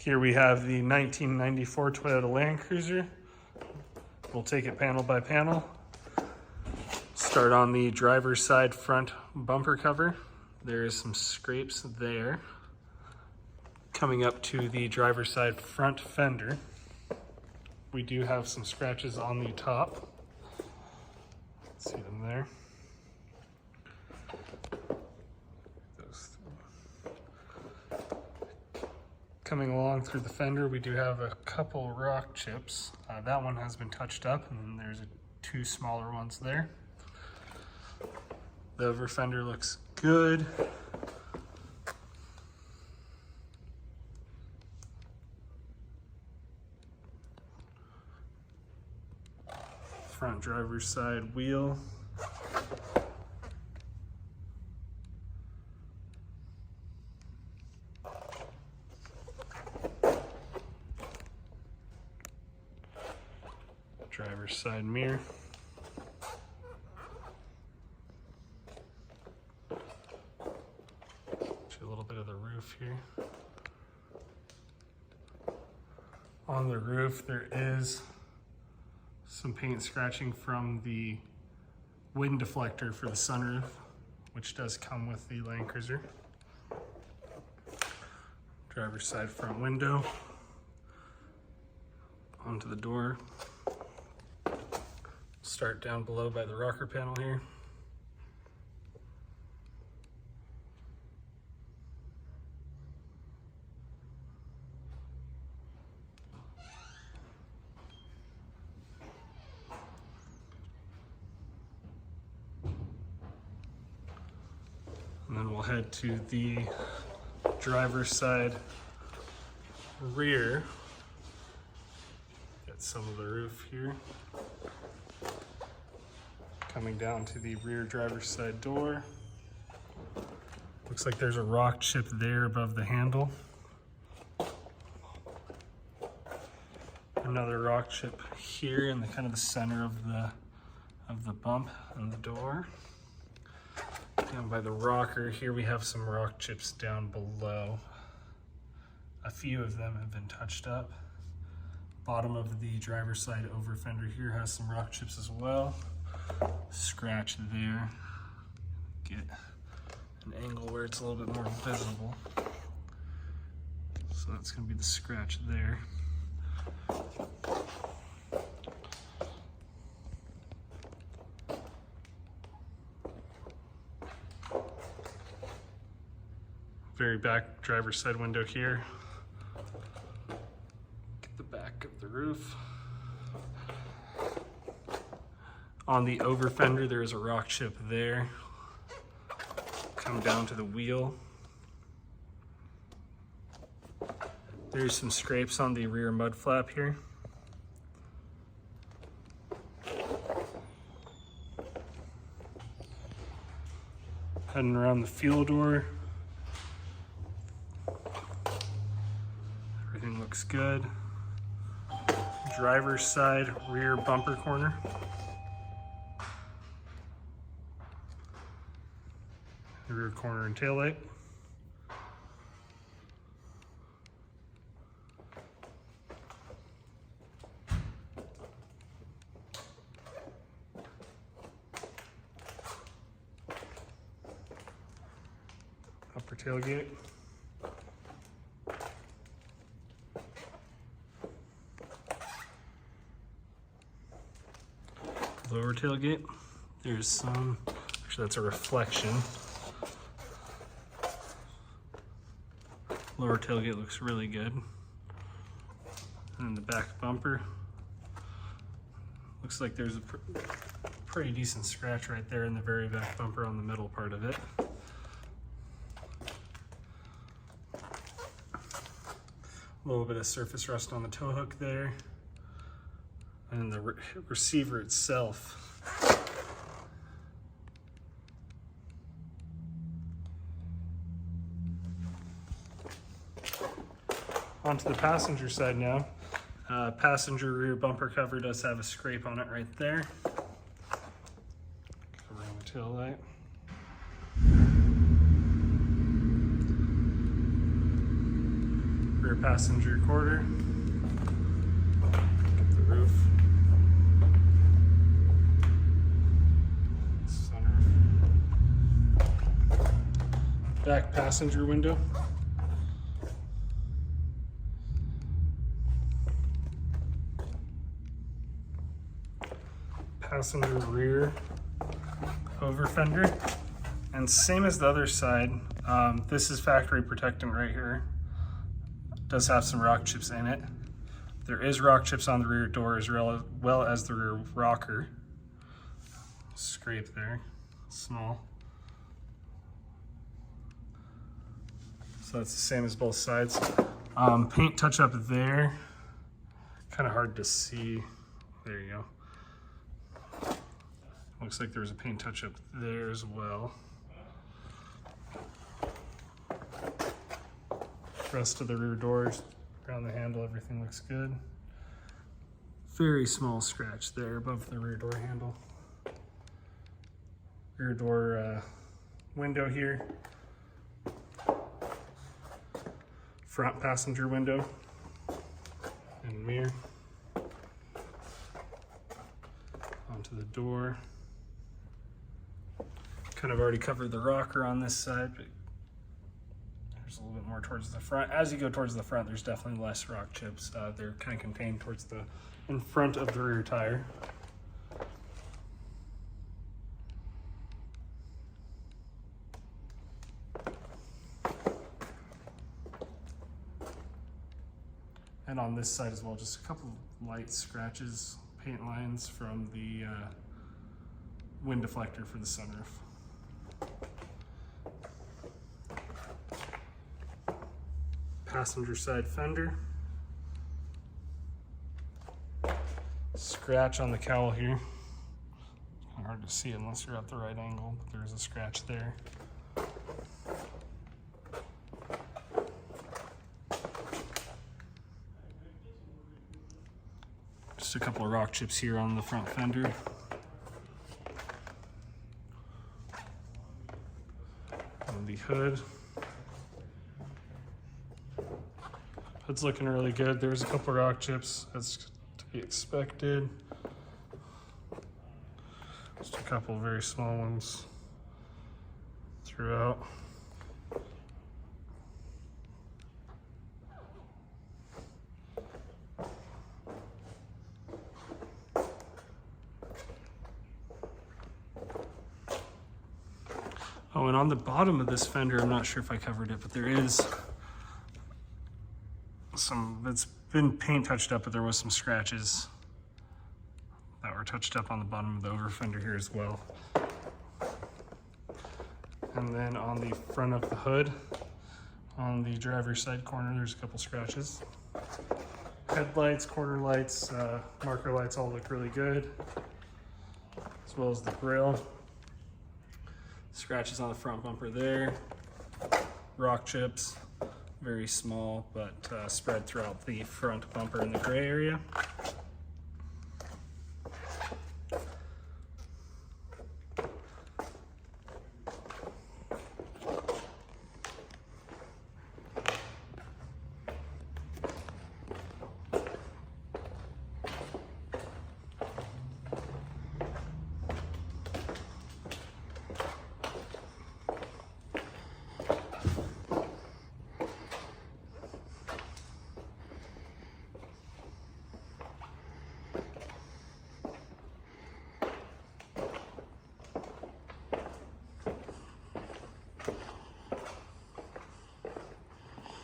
Here we have the 1994 Toyota Land Cruiser. We'll take it panel by panel. Start on the driver's side front bumper cover. There's some scrapes there. Coming up to the driver's side front fender, we do have some scratches on the top. See them there. Coming along through the fender, we do have a couple rock chips. That one has been touched up, and then there's two smaller ones there. The over fender looks good. Front driver's side wheel. Driver's side mirror. A little bit of the roof here. On the roof, there is some paint scratching from the wind deflector for the sunroof, which does come with the Land Cruiser. Driver's side front window. Onto the door. Start down below by the rocker panel here. And then we'll head to the driver's side rear. Get some of the roof here. Coming down to the rear driver's side door. Looks like there's a rock chip there above the handle. Another rock chip here in the kind of the center of the bump and the door. Down by the rocker here we have some rock chips down below. A few of them have been touched up. Bottom of the driver's side over fender here has some rock chips as well. Scratch there. Get an angle where it's a little bit more visible. So that's going to be the scratch there. Very back driver's side window here. Get the back of the roof. On the over fender, there is a rock chip there. Come down to the wheel. There's some scrapes on the rear mud flap here. Heading around the fuel door. Everything looks good. Driver's side rear bumper corner. Rear corner and taillight. Upper tailgate. Lower tailgate. There's some, actually that's a reflection. Lower tailgate looks really good. And the back bumper. Looks like there's a pretty decent scratch right there in the very back bumper on the middle part of it. A little bit of surface rust on the tow hook there. And the receiver itself. Onto the passenger side now. Passenger rear bumper cover does have a scrape on it right there. Covering the tail light. Rear rear passenger quarter. Get the roof. Sunroof. Back passenger window. Passenger rear over fender. And same as the other side, this is factory protectant right here. It does have some rock chips in it. There is rock chips on the rear door as well as the rear rocker. Scrape there, small. So that's the same as both sides. Paint touch up there. Kind of hard to see. There you go. Looks like there's a paint touch up there as well. Rest of the rear doors, around the handle, everything looks good. Very small scratch there above the rear door handle. Rear door window here. Front passenger window and mirror. Onto the door. Kind of already covered the rocker on this side, but there's a little bit more towards the front. As you go towards the front, there's definitely less rock chips. They're kind of contained towards the in front of the rear tire. And on this side as well, just a couple of light scratches, paint lines from the wind deflector for the sunroof. Passenger side fender. Scratch on the cowl here. Kind of hard to see unless you're at the right angle, but there's a scratch there. Just a couple of rock chips here on the front fender. On the hood. Hood's looking really good. There's a couple of rock chips, as to be expected. Just a couple of very small ones throughout. Oh, and on the bottom of this fender, I'm not sure if I covered it, but there is it's been paint touched up, but there was some scratches that were touched up on the bottom of the over fender here as well. And then on the front of the hood, on the driver's side corner, there's a couple scratches. Headlights, corner lights, marker lights all look really good, as well as the grille. Scratches on the front bumper there. Rock chips, very small, but spread throughout the front bumper in the gray area.